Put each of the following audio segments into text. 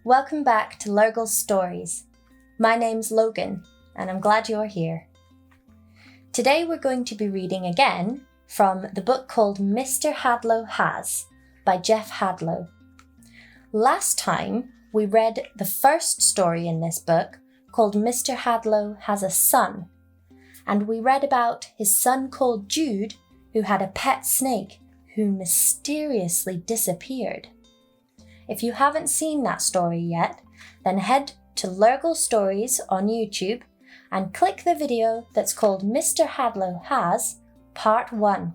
Welcome back to Lergle Stories. My name's Logan, and I'm glad you're here. Today we're going to be reading again from the book called Mr. Hadlow Has by Geoff Hadlow. Last time we read the first story in this book called Mr. Hadlow Has a Son, and we read about his son called Jude who had a pet snake who mysteriously disappeared. If you haven't seen that story yet, then head to Lergle Stories on YouTube and click the video that's called Mr. Hadlow Has Part 1.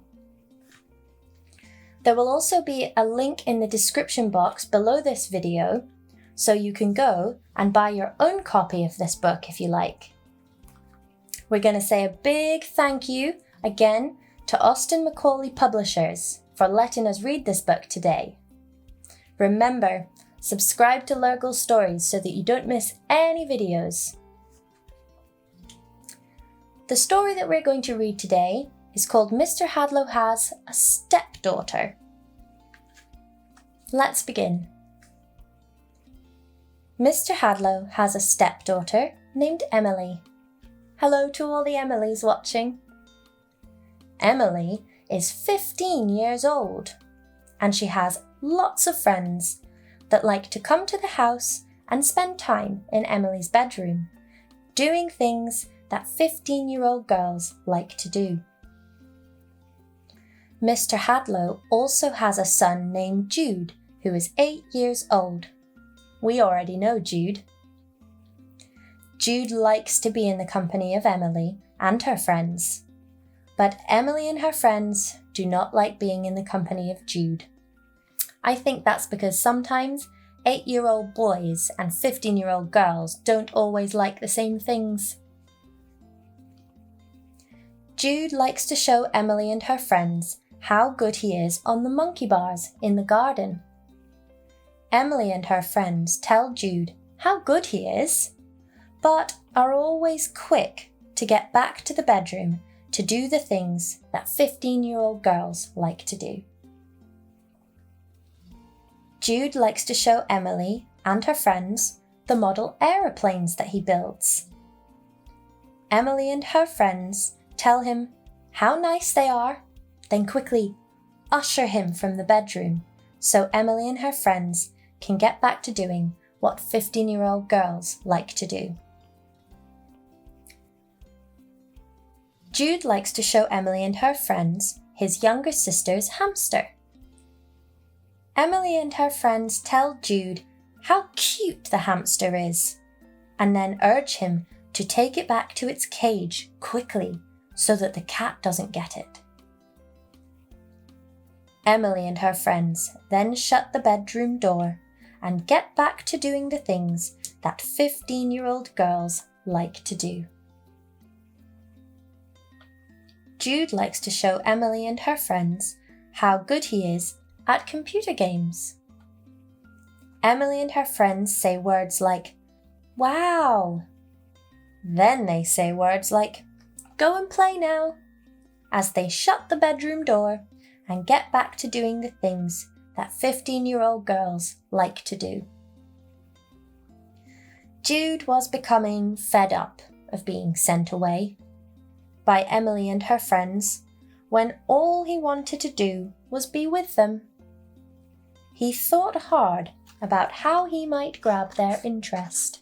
There will also be a link in the description box below this video, so you can go and buy your own copy of this book if you like. We're going to say a big thank you again to Austin Macauley Publishers for letting us read this book today. Remember, subscribe to Lergle Stories so that you don't miss any videos. The story that we're going to read today is called Mr. Hadlow Has a Stepdaughter. Let's begin. Mr. Hadlow has a stepdaughter named Emily. Hello to all the Emilys watching. Emily is 15 years old, and she has lots of friends that like to come to the house and spend time in Emily's bedroom, doing things that 15-year-old girls like to do. Mr. Hadlow also has a son named Jude, who is 8 years old. We already know Jude. Jude likes to be in the company of Emily and her friends, but Emily and her friends do not like being in the company of Jude. I think that's because sometimes 8-year-old boys and 15-year-old girls don't always like the same things. Jude likes to show Emily and her friends how good he is on the monkey bars in the garden. Emily and her friends tell Jude how good he is, but are always quick to get back to the bedroom to do the things that 15-year-old girls like to do. Jude likes to show Emily and her friends the model aeroplanes that he builds. Emily and her friends tell him how nice they are, then quickly usher him from the bedroom so Emily and her friends can get back to doing what 15-year-old girls like to do. Jude likes to show Emily and her friends his younger sister's hamster. Emily and her friends tell Jude how cute the hamster is, and then urge him to take it back to its cage quickly so that the cat doesn't get it. Emily and her friends then shut the bedroom door and get back to doing the things that 15-year-old girls like to do. Jude likes to show Emily and her friends how good he is at computer games. Emily and her friends say words like, "Wow!" Then they say words like, "Go and play now," as they shut the bedroom door and get back to doing the things that 15-year-old girls like to do. Jude was becoming fed up of being sent away by Emily and her friends when all he wanted to do was be with them. He thought hard about how he might grab their interest.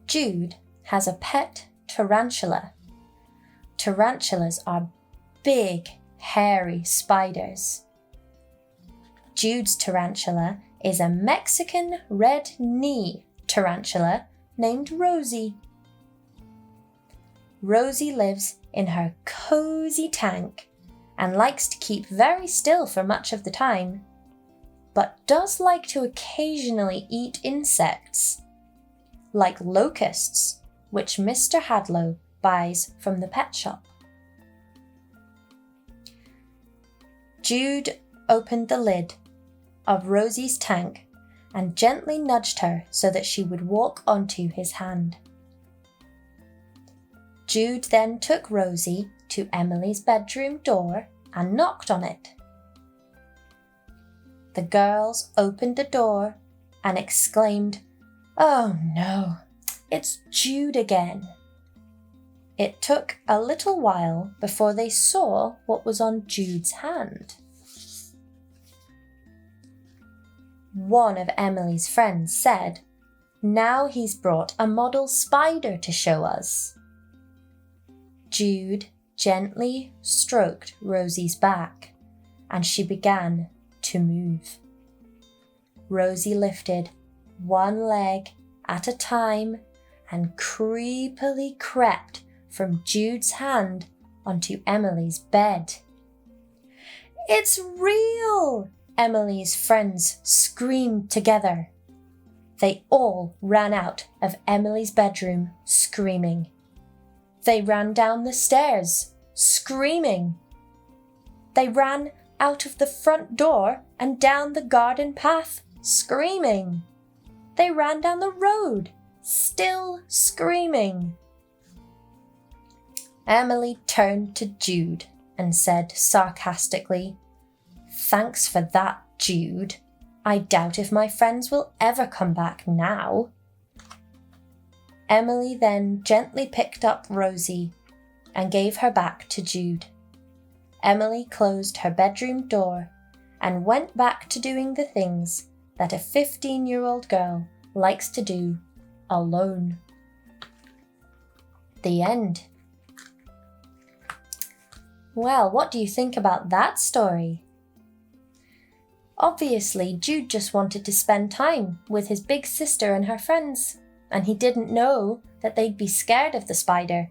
Jude has a pet tarantula. Tarantulas are big, hairy spiders. Jude's tarantula is a Mexican red knee tarantula named Rosie. Rosie lives in her cozy tank and likes to keep very still for much of the time, but does like to occasionally eat insects, like locusts, which Mr. Hadlow buys from the pet shop. Jude opened the lid of Rosie's tank and gently nudged her so that she would walk onto his hand. Jude then took Rosie to Emily's bedroom door and knocked on it. the girls opened the door and exclaimed, "Oh no, it's Jude again." It took a little while before they saw what was on Jude's hand. One of Emily's friends said, "Now he's brought a model spider to show us." Jude gently stroked Rosie's back, and she began to move. Rosie lifted one leg at a time and creepily crept from Jude's hand onto Emily's bed. "It's real!" Emily's friends screamed together. They all ran out of Emily's bedroom screaming. They ran down the stairs screaming. They ran out of the front door and down the garden path screaming. They ran down the road, still screaming. Emily turned to Jude and said sarcastically, "Thanks for that, Jude. I doubt if my friends will ever come back now." Emily then gently picked up Rosie and gave her back to Jude. Emily closed her bedroom door and went back to doing the things that a 15-year-old girl likes to do alone. The end. Well, what do you think about that story? Obviously, Jude just wanted to spend time with his big sister and her friends, and he didn't know that they'd be scared of the spider.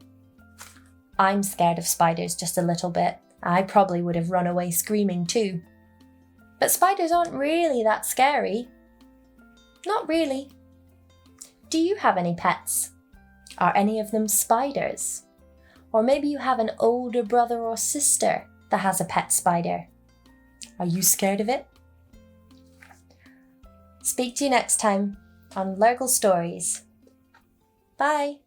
I'm scared of spiders just a little bit. I probably would have run away screaming too. But spiders aren't really that scary. Not really. Do you have any pets? Are any of them spiders? Or maybe you have an older brother or sister that has a pet spider. Are you scared of it? Speak to you next time on Lergle Stories. Bye!